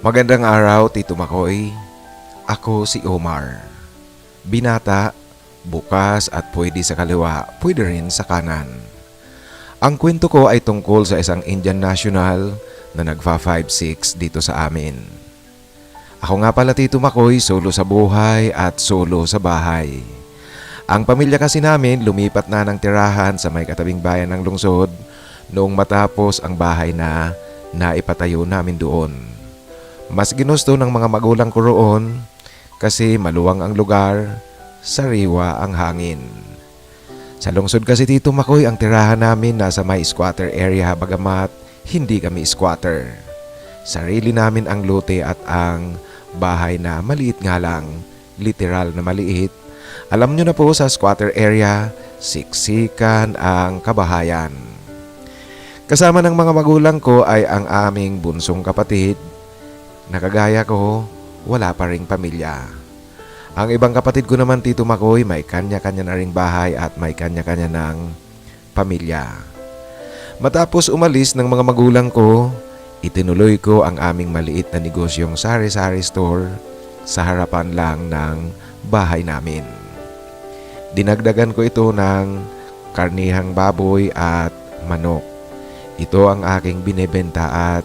Magandang araw, Tito Makoy. Ako si Omar. Binata, bukas at pwede sa kaliwa, pwede rin sa kanan. Ang kwento ko ay tungkol sa isang Indian national na nagfa 5'6" dito sa amin. Ako nga pala, Tito Makoy, solo sa buhay at solo sa bahay. Ang pamilya kasi namin lumipat na ng tirahan sa may katabing bayan ng lungsod noong matapos ang bahay na naipatayo namin doon. Mas ginusto ng mga magulang ko roon kasi maluwang ang lugar, sariwa ang hangin. Sa lungsod kasi, Tito Makoy, ang tirahan namin nasa may squatter area bagamat hindi kami squatter. Sarili namin ang lote at ang bahay na maliit nga lang, literal na maliit. Alam nyo na po, sa squatter area, siksikan ang kabahayan. Kasama ng mga magulang ko ay ang aming bunsong kapatid. Nakagaya ko, wala pa ring pamilya. Ang ibang kapatid ko naman, Tito Makoy, may kanya-kanya na ring bahay at may kanya-kanya ng pamilya. Matapos umalis ng mga magulang ko, itinuloy ko ang aming maliit na negosyong sari-sari store sa harapan lang ng bahay namin. Dinagdagan ko ito ng karnihang baboy at manok. Ito ang aking binebenta at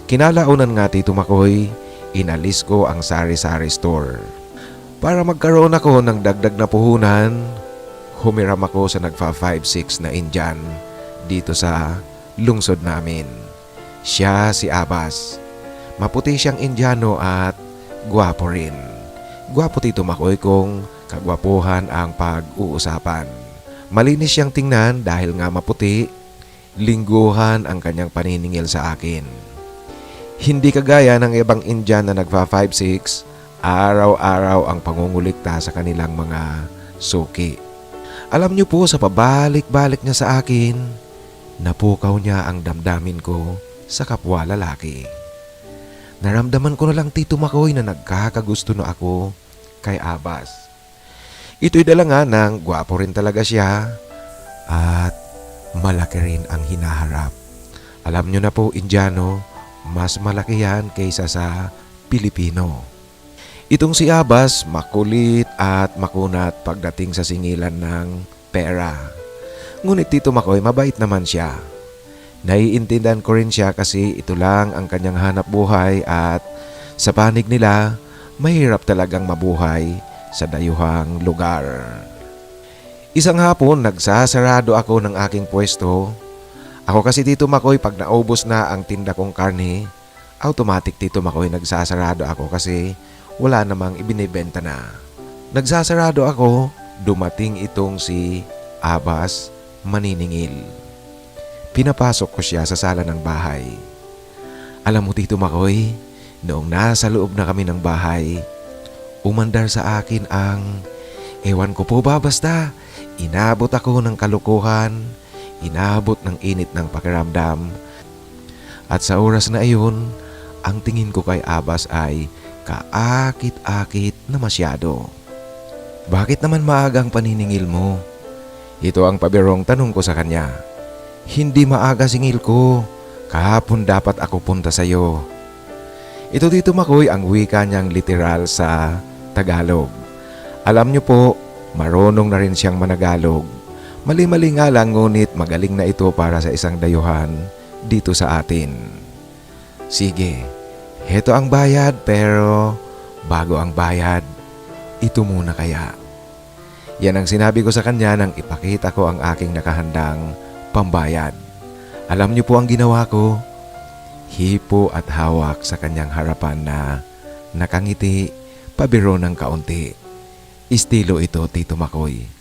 kinalaunan nga, Tito Makoy, inalis ko ang sari-sari store. Para magkaroon ako ng dagdag na puhunan, humiram ako sa nagfa 5'6" na Indian dito sa lungsod namin. Siya si Abbas. Maputi siyang Indiano at gwapo rin. Gwapo, Tito Makoy, kung kagwapuhan ang pag-uusapan. Malinis siyang tingnan dahil nga maputi. Lingguhan ang kanyang paniningil sa akin. Hindi kagaya ng ibang Indian na nagfa 5'6", araw-araw ang pangungulikta sa kanilang mga suki. Alam niyo po, sa pabalik-balik niya sa akin, napukaw niya ang damdamin ko sa kapwa lalaki. Naramdaman ko na lang, Tito Makoy, na nagkakagusto na ako kay Abbas. Ito'y dala nga ng gwapo rin talaga siya at malaki rin ang hinaharap. Alam nyo na po, Indiano, mas malaki yan kaysa sa Pilipino. Itong si Abbas, makulit at makunat pagdating sa singilan ng pera. Ngunit, Tito Makoy, mabait naman siya. Naiintindihan ko rin siya kasi ito lang ang kanyang hanap buhay at sa panig nila, mahirap talagang mabuhay sa dayuhang lugar. Isang hapon, nagsasarado ako ng aking pwesto. Ako kasi, Tito Makoy, pag naubos na ang tinda kong karne, automatic, Tito Makoy, nagsasarado ako kasi wala namang ibinibenta na. Nagsasarado ako, dumating itong si Abbas maniningil. Pinapasok ko siya sa sala ng bahay. Alam mo, Tito Makoy, noong nasa loob na kami ng bahay, umandar sa akin ang, ewan ko po ba, basta inabot ako ng kalukuhan, inabot ng init ng pakiramdam. At sa oras na iyon, ang tingin ko kay Abbas ay kaakit-akit na masyado. Bakit naman maagang paniningil mo? Ito ang pabirong tanong ko sa kanya. Hindi maaga singil ko. Kahapon dapat ako punta sa iyo. Ito, Tito Makoy, ang wika niyang literal sa Tagalog. Alam niyo po, marunong na rin siyang managalog. Mali-mali nga lang, ngunit magaling na ito para sa isang dayuhan dito sa atin. Sige, heto ang bayad, pero bago ang bayad, ito muna kaya. Yan ang sinabi ko sa kanya nang ipakita ko ang aking nakahandang pambayad. Alam niyo po ang ginawa ko? Hipo at hawak sa kanyang harapan na nakangiti, pabiro ng kaunti. Estilo ito, Tito Makoy.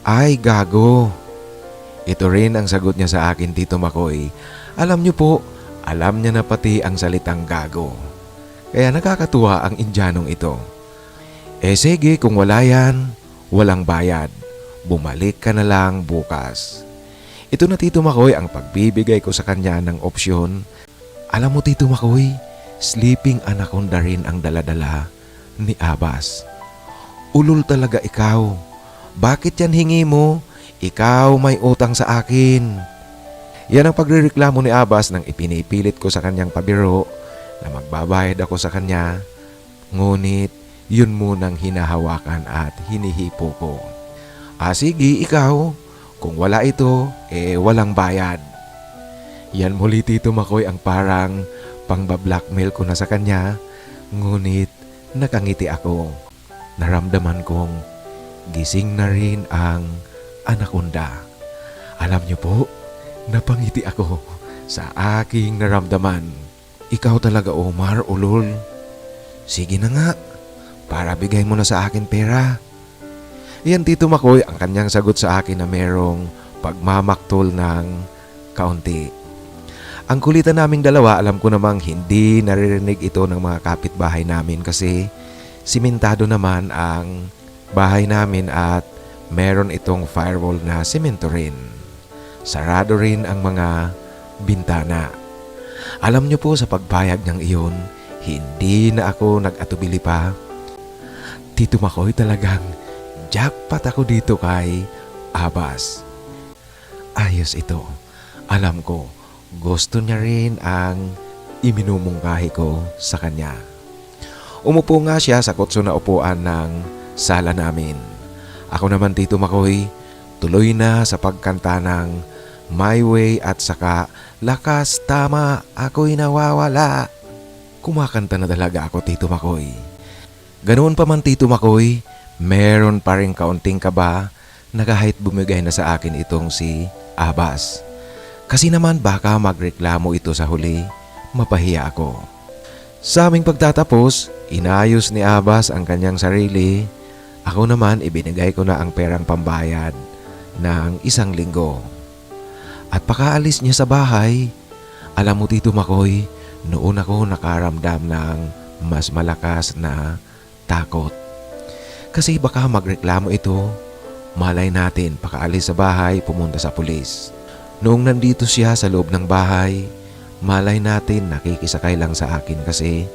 Ay, gago. Ito rin ang sagot niya sa akin, Tito Makoy. Alam niyo po, alam niya na pati ang salitang gago. Kaya nakakatuwa ang Indianong ito. Sige, kung wala yan, walang bayad. Bumalik ka na lang bukas. Ito na, Tito Makoy, ang pagbibigay ko sa kanya ng opsyon. Alam mo, Tito Makoy, sleeping anaconda rin ang daladala ni Abbas. Ulol talaga ikaw. Bakit yan hingi mo? Ikaw may utang sa akin. Yan ang pagrereklamo ni Abbas nang ipinipilit ko sa kanyang pabiro na magbabayad ako sa kanya, ngunit yun munang hinahawakan at hinihipo ko. Sige, ikaw, kung wala ito, walang bayad. Yan muli Tito Makoy ang parang pangbablackmail ko na sa kanya, ngunit nakangiti ako. Naramdaman kong gising na rin ang anaconda. Alam niyo po, napangiti ako sa aking naramdaman. Ikaw talaga Omar, ulol. Sige na nga, para bigay mo na sa akin pera. Yan Tito Makoy ang kanyang sagot sa akin na merong pagmamaktol ng kaunti. Ang kulitan naming dalawa, alam ko namang hindi naririnig ito ng mga kapitbahay namin kasi simentado naman ang bahay namin at meron itong firewall na semento rin. Sarado rin ang mga bintana. Alam niyo po sa pagpayag ng iyon, hindi na ako nag-atubili pa. Tito Makoy, talagang jackpot ako dito kay Abbas. Ayos ito. Alam ko, gusto niya rin ang iminumungkahi ko sa kanya. Umupo nga siya sa kutso na upuan ng sala namin. Ako naman Tito Makoy, tuloy na sa pagkanta ng My Way at saka Lakas Tama, Ako'y Nawawala. Kumakanta na talaga ako Tito Makoy. Ganoon pa man Tito Makoy, meron pa rin kaunting kaba na kahit bumigay na sa akin itong si Abbas. Kasi naman baka magreklamo ito sa huli, mapahiya ako. Sa aming pagtatapos, inayos ni Abbas ang kanyang sarili. Ako naman ibinigay ko na ang perang pambayad ng 1 linggo. At pakaalis niya sa bahay, alam mo Tito Makoy, noon ako nakaramdam ng mas malakas na takot. Kasi baka magreklamo ito, malay natin pakaalis sa bahay pumunta sa pulis. Noong nandito siya sa loob ng bahay, malay natin nakikisakay lang sa akin kasi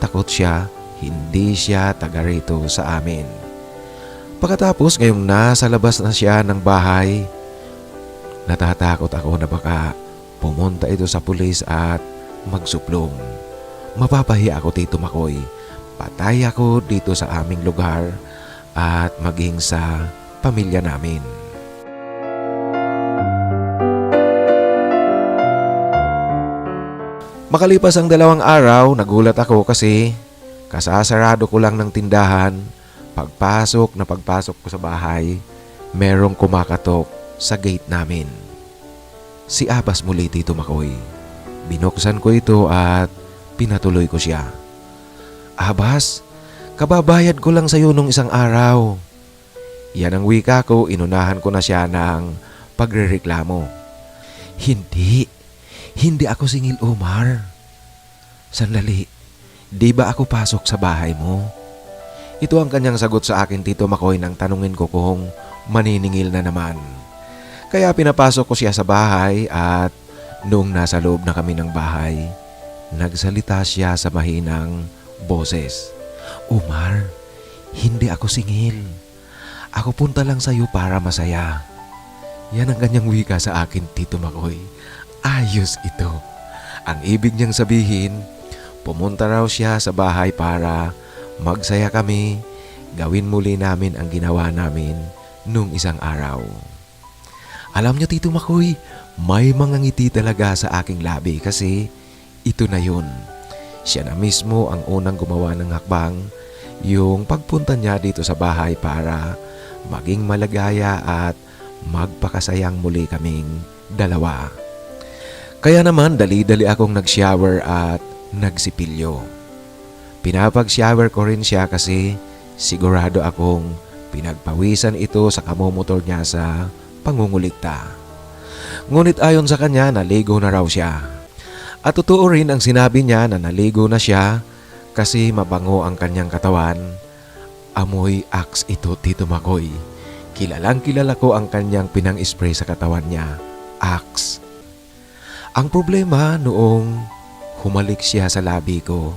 takot siya, hindi siya taga rito sa amin. Pagkatapos ngayong nasa labas na siya ng bahay, natatakot ako na baka pumunta ito sa pulis at magsuplong. Mapapahiya ako Tito Makoy, patay ako dito sa aming lugar at maging sa pamilya namin. Makalipas ang 2 araw, nagulat ako kasi kasasarado ko lang ng tindahan. Pagpasok ko sa bahay, merong kumakatok sa gate namin. Si Abbas muli Tito Makoy. Binuksan ko ito at pinatuloy ko siya. Abbas, kababayad ko lang sa'yo nung 1 araw. Yan ang wika ko, inunahan ko na siya ng pagrereklamo. Hindi ako singil Omar. Sandali, di ba ako pasok sa bahay mo? Ito ang kanyang sagot sa akin Tito Makoy nang tanungin ko kung maniningil na naman. Kaya pinapasok ko siya sa bahay at noong nasa loob na kami ng bahay, nagsalita siya sa mahinang boses. Omar, hindi ako singil. Ako punta lang sa'yo para masaya. Yan ang kanyang wika sa akin Tito Makoy. Ayos ito. Ang ibig niyang sabihin, pumunta raw siya sa bahay para magsaya kami, gawin muli namin ang ginawa namin nung 1 araw. Alam niyo Tito Makoy, may mga ngiti talaga sa aking labi kasi ito na yun. Siya na mismo ang unang gumawa ng hakbang, yung pagpunta niya dito sa bahay para maging malagaya at magpakasayang muli kaming dalawa. Kaya naman dali-dali akong nag-shower at nagsipilyo. Pinapag-shower ko rin siya kasi sigurado akong pinagpawisan ito sa kamomotor niya sa pangungulikta. Ngunit ayon sa kanya, naligo na raw siya. At totoo rin ang sinabi niya na naligo na siya kasi mabango ang kanyang katawan. Amoy Axe ito Tito Makoy. Kilalang kilala ko ang kanyang pinang-spray sa katawan niya, Axe. Ang problema noong humalik siya sa labi ko,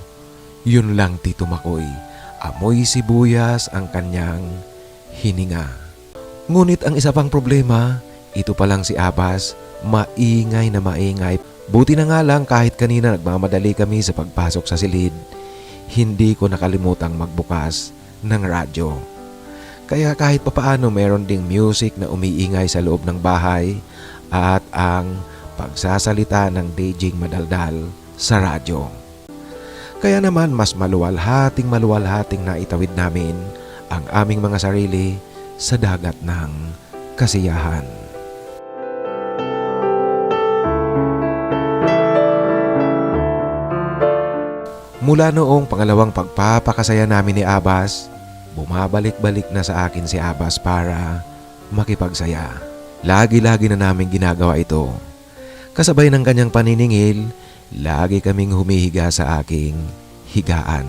yun lang Tito Makoy, amoy sibuyas ang kanyang hininga. Ngunit ang isa pang problema, Ito pa lang si Abbas, maingay na maingay. Buti na nga lang kahit kanina nagmamadali kami sa pagpasok sa silid, hindi ko nakalimutang magbukas ng radyo. Kaya kahit papaano meron ding music na umiingay sa loob ng bahay at ang pagsasalita ng DJing madaldal sa radyo. Kaya naman mas maluwalhating na itawid namin ang aming mga sarili sa dagat ng kasiyahan. Mula noong pangalawang pagpapakasaya namin ni Abbas, bumabalik-balik na sa akin si Abbas para makipagsaya. Lagi-lagi na namin ginagawa ito. Kasabay ng kanyang paniningil, lagi kaming humihiga sa aking higaan.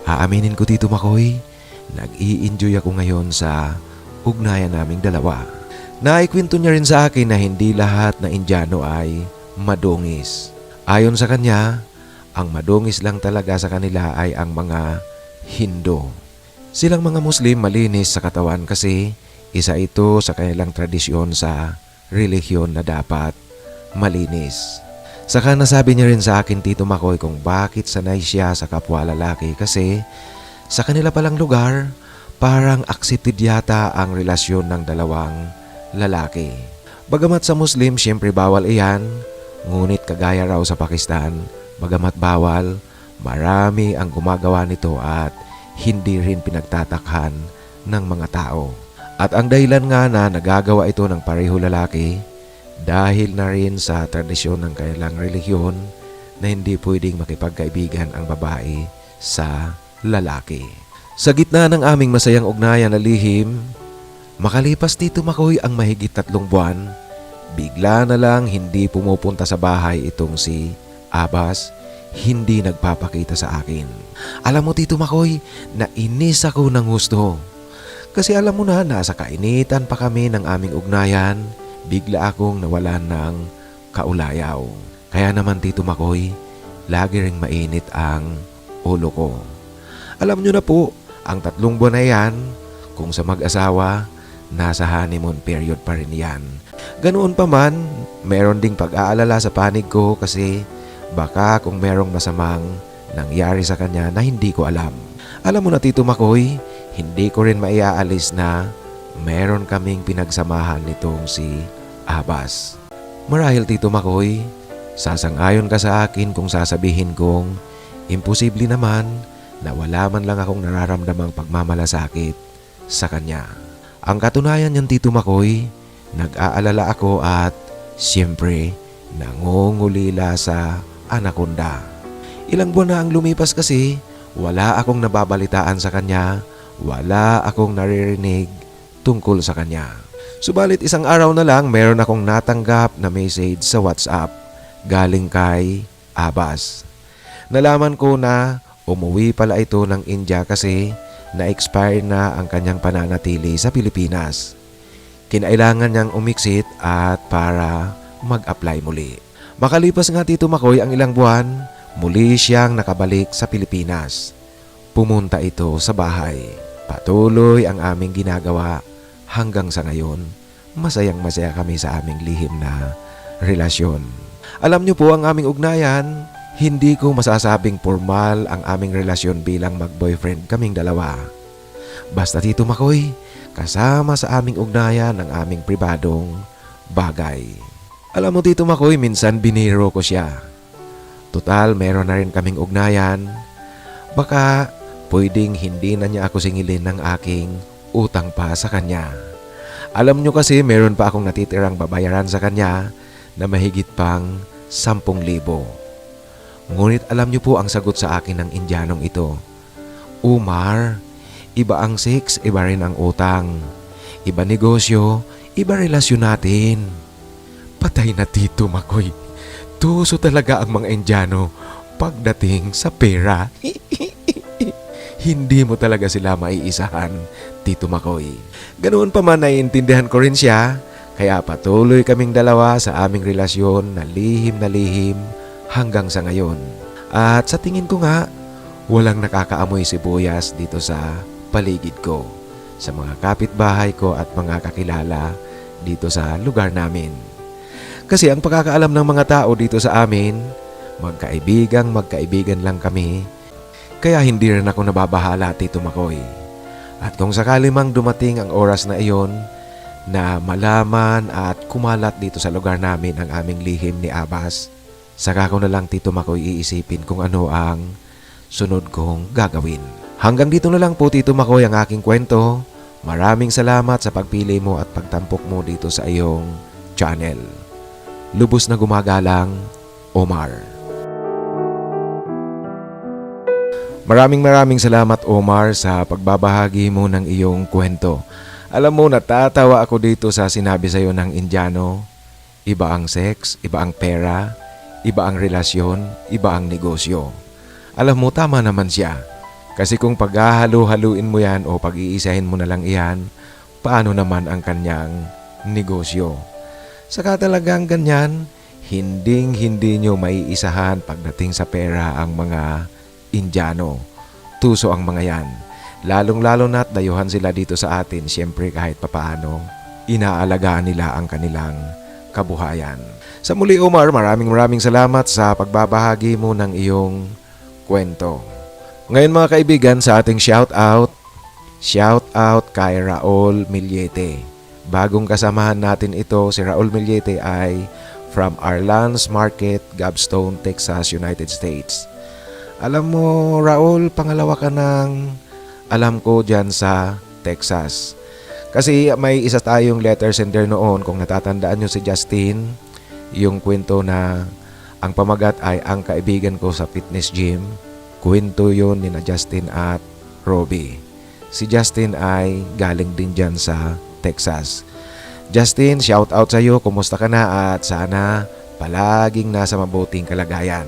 Aaminin ko Tito Makoy, nag-i-enjoy ako ngayon sa ugnayan naming dalawa. Naikwento niya rin sa akin na hindi lahat na Indiano ay madungis. Ayon sa kanya, ang madungis lang talaga sa kanila ay ang mga Hindu. Silang mga Muslim malinis sa katawan kasi isa ito sa kanilang tradisyon sa relihiyon na dapat malinis. Saka nasabi niya rin sa akin Tito Makoy kung bakit sanay siya sa kapwa lalaki kasi sa kanila palang lugar parang accepted yata ang relasyon ng dalawang lalaki. Bagamat sa Muslim siyempre bawal iyan, ngunit kagaya raw sa Pakistan, bagamat bawal, marami ang gumagawa nito at hindi rin pinagtatakhan ng mga tao. At ang dahilan nga na nagagawa ito ng pareho lalaki, dahil na rin sa tradisyon ng kanilang relihiyon na hindi pwedeng makipagkaibigan ang babae sa lalaki. Sa gitna ng aming masayang ugnayan na lihim, makalipas Tito Makoy ang mahigit 3 buwan, bigla na lang hindi pumupunta sa bahay itong si Abbas, hindi nagpapakita sa akin. Alam mo Tito Makoy, nainis ako ng gusto. Kasi alam mo na, nasa kainitan pa kami ng aming ugnayan, bigla akong nawalan ng kaulayaw. Kaya naman Tito Makoy, lagi ring mainit ang ulo ko. Alam nyo na po, ang 3 buwan na yan, kung sa mag-asawa, nasa honeymoon period pa rin yan. Ganoon pa man, meron ding pag-aalala sa panig ko kasi baka kung merong masamang nangyari sa kanya na hindi ko alam. Alam mo na Tito Makoy, hindi ko rin maiaalis na meron kaming pinagsamahan nitong si Abbas. Marahil Tito Makoy, sasang-ayon ka sa akin kung sasabihin kong imposible naman na wala man lang akong nararamdamang pagmamalasakit sa kanya. Ang katunayan niyan Tito Makoy, nag-aalala ako at siyempre nangungulila sa anaconda. Ilang buwan na ang lumipas kasi wala akong nababalitaan sa kanya, wala akong naririnig tungkol sa kanya. Subalit isang araw na lang meron akong natanggap na message sa WhatsApp galing kay Abbas. Nalaman ko na umuwi pala ito ng India kasi na-expire na ang kanyang pananatili sa Pilipinas. Kinailangan niyang umiksit at para mag-apply muli. Makalipas nga Tito Makoy ang ilang buwan, muli siyang nakabalik sa Pilipinas. Pumunta ito sa bahay. Patuloy ang aming ginagawa hanggang sa ngayon. Masayang-masaya kami sa aming lihim na relasyon. Alam niyo po ang aming ugnayan, hindi ko masasabing formal ang aming relasyon bilang mag-boyfriend kaming dalawa. Basta Tito Makoy, kasama sa aming ugnayan ang aming pribadong bagay. Alam mo Tito Makoy, minsan biniro ko siya. Total, meron na rin kaming ugnayan. Baka pwedeng hindi na niya ako singilin ng aking utang pa sa kanya. Alam nyo kasi meron pa akong natitirang babayaran sa kanya na mahigit pang 10,000. Ngunit alam nyo po ang sagot sa akin ng Indianong ito. Umar, iba ang sex, iba rin ang utang. Iba negosyo, iba relasyon natin. Patay na Tito Makoy. Tuso talaga ang mga Indiano pagdating sa pera. Hindi mo talaga sila maiisahan, Tito Makoy. Ganoon pa man naiintindihan ko rin siya, kaya patuloy kaming dalawa sa aming relasyon na lihim hanggang sa ngayon. At sa tingin ko nga, walang nakakaamoy sibuyas dito sa paligid ko. Sa mga kapitbahay ko at mga kakilala, dito sa lugar namin. Kasi ang pagkakaalam ng mga tao dito sa amin, magkaibigan lang kami, kaya hindi rin ako nababahala, Tito Makoy. At kung sakali mang dumating ang oras na iyon na malaman at kumalat dito sa lugar namin ang aming lihim ni Abbas, saka ko na lang, Tito Makoy, iisipin kung ano ang sunod kong gagawin. Hanggang dito na lang po, Tito Makoy, ang aking kwento. Maraming salamat sa pagpili mo at pagtampok mo dito sa iyong channel. Lubos na gumagalang, Omar. Maraming salamat, Omar, sa pagbabahagi mo ng iyong kwento. Alam mo, natatawa ako dito sa sinabi sa iyo ng Indiano. Iba ang sex, iba ang pera, iba ang relasyon, iba ang negosyo. Alam mo, tama naman siya. Kasi kung paghahalo-haluin mo yan o pag-iisahin mo na lang iyan, paano naman ang kanyang negosyo? Saka talagang ganyan, hindi nyo maiisahan pagdating sa pera ang mga Indiano. Tuso ang mga yan. Lalong-lalo na't dayuhan sila dito sa atin, siyempre kahit papaano, inaalagaan nila ang kanilang kabuhayan. Sa muli, Omar, maraming salamat sa pagbabahagi mo ng iyong kwento. Ngayon mga kaibigan, sa ating shout out kay Raul Millete. Bagong kasamahan natin ito, si Raul Millete ay from Arlands Market, Gavstone, Texas, United States. Alam mo, Raul, pangalawa ka ng alam ko dyan sa Texas. Kasi may isa tayong letter sender noon, kung natatandaan nyo si Justin, yung kwento na ang pamagat ay ang kaibigan ko sa fitness gym. Kwento yun ni na Justin at Robbie. Si Justin ay galing din dyan sa Texas. Justin, shout out sa iyo, kumusta ka na at sana palaging nasa mabuting kalagayan.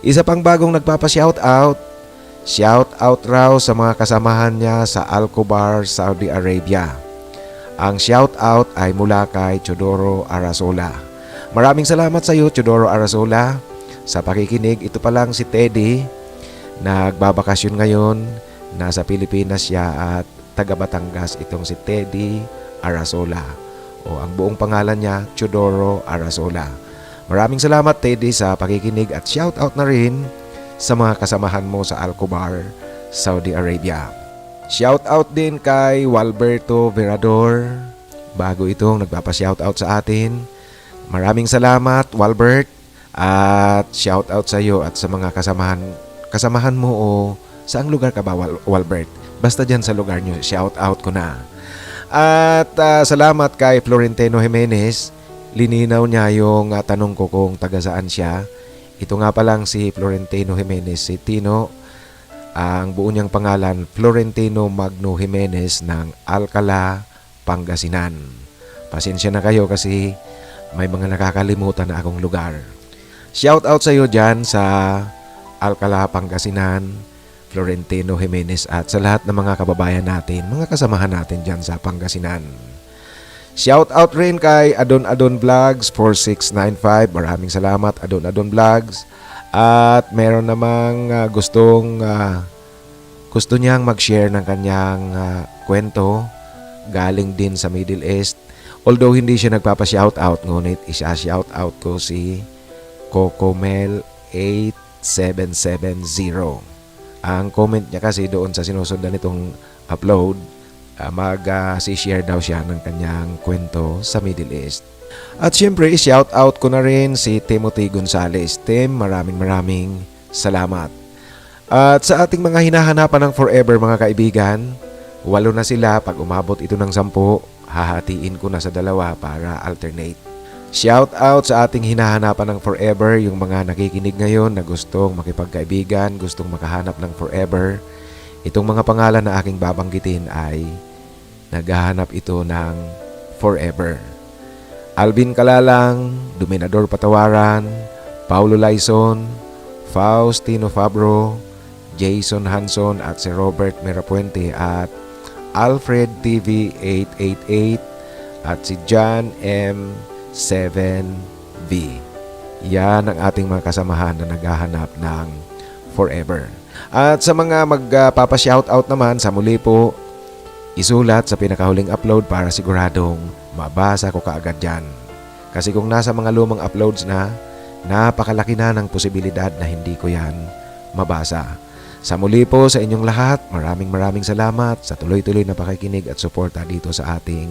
Isa pang bagong nagpapa-shout out raw sa mga kasamahan niya sa Alcobar, Saudi Arabia. Ang shout out ay mula kay Chodoro Arasola. Maraming salamat sa iyo, Chodoro Arasola, sa pakikinig. Ito pa lang si Teddy, nagbabakasyon ngayon, nasa Pilipinas siya at taga Batangas itong si Teddy Arasola. O ang buong pangalan niya, Chodoro Arasola. Maraming salamat, Teddy, sa pakikinig at shout out na rin sa mga kasamahan mo sa Alcobar, Saudi Arabia. Shout out din kay Walberto Verador. Bago itong nagpapa-shout out sa atin. Maraming salamat, Walbert. At shout out sa iyo at sa mga kasamahan mo o saang lugar ka ba, Walbert? Basta dyan sa lugar nyo, shout out ko na. At salamat kay Florentino Jimenez. Lininaw niya yung tanong ko kung taga saan siya. Ito nga palang si Florentino Jimenez, si Tino. Ang buo niyang pangalan, Florentino Magno Jimenez ng Alcala, Pangasinan. Pasensya na kayo kasi may mga nakakalimutan na akong lugar. Shout out sa iyo dyan sa Alcala, Pangasinan, Florentino Jimenez at sa lahat ng mga kababayan natin, mga kasamahan natin dyan sa Pangasinan. Shout out rin kay Adon Vlogs 4695. Maraming salamat, Adon Vlogs. At meron namang gusto niyang mag-share ng kanyang kwento galing din sa Middle East. Although hindi siya nagpapa-shout out, ngunit isa-shout out ko si Cocomel 8770. Ang comment niya kasi doon sa sinusundan nitong upload, mag-share daw siya ng kanyang kwento sa Middle East. At syempre, shout out ko na rin si Timothy Gonzales. Tim, maraming salamat. At sa ating mga hinahanapan ng forever, mga kaibigan, 8 na sila. Pag umabot ito ng 10, hahatiin ko na sa 2 para alternate. Shout out sa ating hinahanapan ng forever, yung mga nakikinig ngayon na gustong makipagkaibigan, gustong makahanap ng forever. Itong mga pangalan na aking babanggitin ay naghahanap ito ng forever. Alvin Kalalang, Dominador Patawaran, Paulo Laison, Faustino Fabro, Jason Hanson at si Robert Merapuente at Alfred TV 888 at si John M7V. Yan ang ating mga kasamahan na naghahanap ng forever. At sa mga magpapa-shoutout naman, sa muli po, isulat sa pinakahuling upload para siguradong mabasa ko kaagad yan. Kasi kung nasa mga lumang uploads na, napakalaki na ng posibilidad na hindi ko yan mabasa. Sa muli po sa inyong lahat, maraming salamat sa tuloy-tuloy na pakikinig at suporta dito sa ating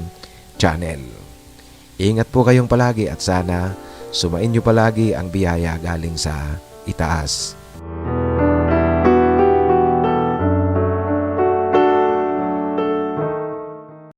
channel. Ingat po kayong palagi at sana sumain nyo palagi ang biyaya galing sa itaas.